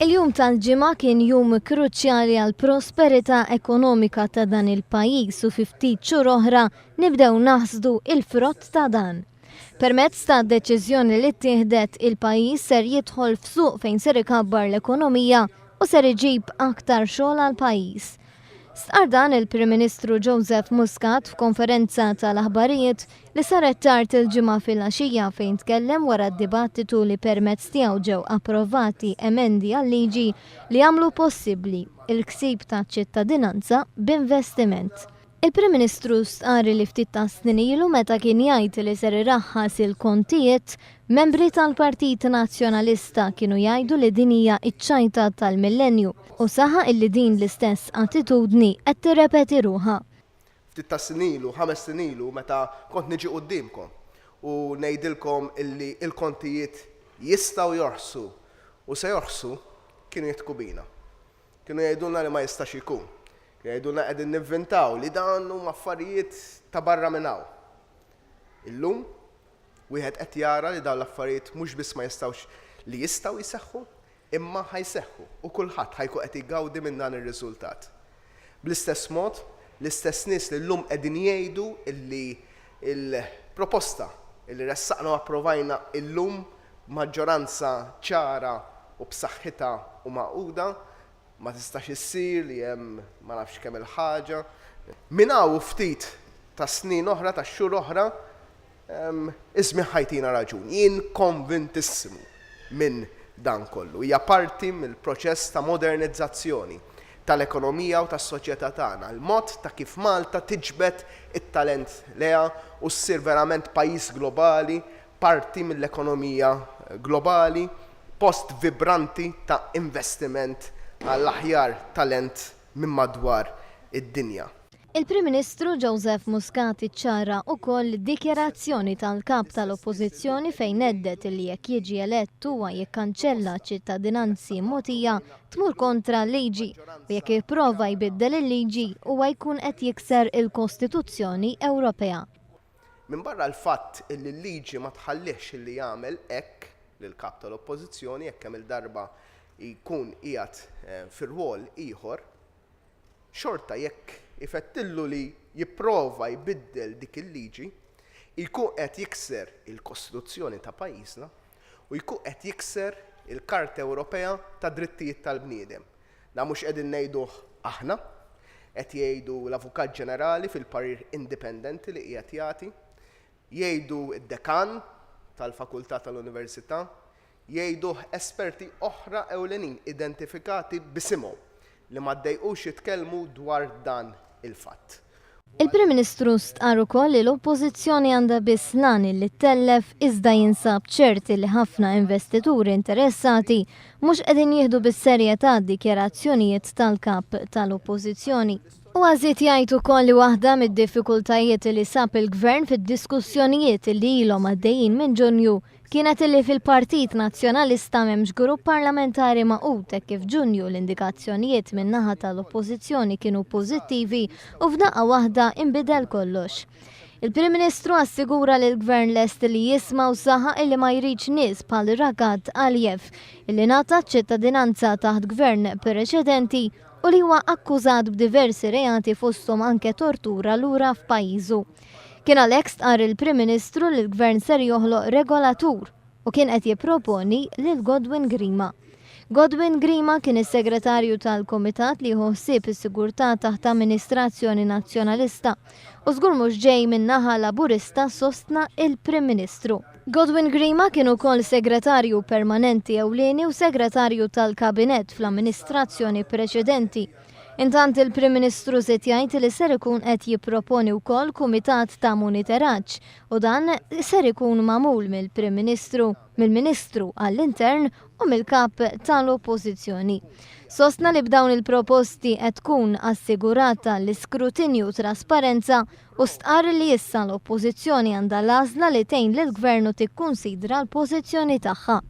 Il-jum tal-ġimgħa kien jum kruċjali għal prosperità ekonomika ta' dan il-pajjiż u fi ftit xhur oħra nibdew naħsdu il-frott ta' dan. Permezz ta' deċiżjoni li ttieħdet il-pajjiż ser jidħol f'suq fejn ser ikabbar l-ekonomija u ser iġib aktar xogħol għall-pajjiż. Stqar dan il-Prim Ministru Joseph Muscat f'konferenza tal-aħbarijiet li saret tard il-ġimgħa fil-għaxija fejn tkellem wara d-dibattitu li permezz tiegħu ġew approvati emendi għal-liġi li għamlu possibbli il-ksib ta' ċittadinanza b'investiment. Il-Prim Ministru stqar li ftit ta' snin ilu meta kien jgħid li ser iraħħas il-kontijiet, membri tal-Partit Nazzjonalista kienu jgħidu li din hija iċ-ċajta tal-millenju u saħa illi din l-istess attitudni qed tirrepeti ruħha. Ftit ta' snin ilu, 5 snin ilu, meta kont niġi qudiemkom u ngħidilkom illi il-kontijiet jistgħu jorħsu u se jorħsu kienu jitku bina. Kienu jgħidulna li ma jistax ikun. Jgħidulna qegħdin nivvintaw li dan huma affarijiet ta' barra minn hawn. Illum wieħed qed jara li dawn l-affarijiet mhux biss ma jistgħux li jistgħu jseħħu, imma ħajseħħu u kulħadd ħajkun qed igawdi minn dan ir-riżultat. Bl-istess mod, l-istess nies li llum qegħdin jgħidu illi il-proposta illi ressaqna u approvajna illum maġġoranza ċara u b'saħħitha u maquda ma tistax issir li hemm ma nafx kemm il-ħaġa. Min hawn ftit ta' snin oħra, ta' xhur oħra, ismi ħajtina raġun. Jien konvintissimu minn dan kollu. Hija parti mill-proċess ta' modernizzazzjoni tal-ekonomija u tas-soċjetà tagħna. Il-mod ta' kif Malta tiġbed it-talent leha u ssir verament pajjiż globali, parti mill-ekonomija globali, post vibranti ta' investiment għall-aħjar talent minn madwar id-dinja. Il-Prim Ministru Joseph Muscat iċċara wkoll dikjarazzjoni tal-kap tal-Oppożizzjoni fejn neddet li jekk jiġi elett huwa jikkanċella ċittadinanzi mogħtija tmur kontra l-liġi u jekk jipprova jbiddel il-liġi huwa jkun qed jikser il-Kostituzzjoni Ewropea. Minn barra l-fatt li l-liġi ma tħallihx li jagħmel hekk lill-kap tal-Oppożizzjoni jekk hemm il-darba jkun qiegħed fir-rwol ieħor, xorta jekk ifettillu li jipprova jbiddel dik il-liġi, jkun qed jikser il-Kostituzzjoni ta' pajjiżna u jkun qed jikser il-Karta Ewropea ta' Drittijiet tal-Bniedem. Da mhux qegħdin ngħiduh aħna, qed jgħidu l-Avukat Ġenerali fil-parir indipendenti li qiegħed jagħti, jgħidu d-dekan tal-Fakultà tal-Università, jgħiduh esperti oħra ewlenin identifikati b'isimhom li ma ddejqux jitkellmu dwar dan il-fatt. Il-Prim Ministru stqar ukoll li l-Oppożizzjoni għandha biss lan li ttellef iżda jinsab ċerti li ħafna investituri interessati mhux qegħdin jieħdu bis-serjetà d-dikjarazzjonijiet tal-kap tal-Oppożizzjoni. U għażiet jgħid ukoll li waħda mid-diffikultajiet li sab il-Gvern fid-diskussjonijiet li ilhom għaddejjin minn Ġunju kienet li fil-Partit Nazzjonalista m'hemmx grupp parlamentari maqut hekk kif Ġunju l-indikazzjonijiet min-naħa tal-Oppożizzjoni kienu pożittivi u f'daqqa waħda inbidel kollox. Il-Prim Ministru assigura li l-Gvern lest li jisma' u saħaq illi ma jridx nies bħal Ragad Aliyev illi ngħata ċittadinanza taħt gvern preċedenti u li huwa akkużat b'diversi reati fosthom anke tortura lura f'pajjiżu. Kien għalhekk stqar il-Prim Ministru li l-Gvern ser joħloq regolatur u kien qed jipproponi lil Godwin Grima. Godwin Grima kien is-segretarju tal-Kumitat li jħossib is-sigurtà taħt Amministrazzjoni Nazzjonalista u żgur mhux ġej min-naħa Laburista sostna il-Prim Ministru. Godwin Grima kien ukoll segretarju permanenti ewlieni u segretarju tal-Kabinett fl-amministrazzjoni preċedenti. Intant il-Prim Ministru żied jgħid li ser ikun qed jipproponi wkoll kumitat ta' monitoraġġ u dan ser ikun magħmul mill-Ministru għall-Intern u mill-Kap tal-Oppożizzjoni. Sostna li b'dawn il-proposti qed tkun assigurata l-iskrutinju u trasparenza u stqar li issa l-Oppożizzjoni għandha l-għażla li tgħin lill-Gvern u tikkunsidra l-pożizzjoni tagħha.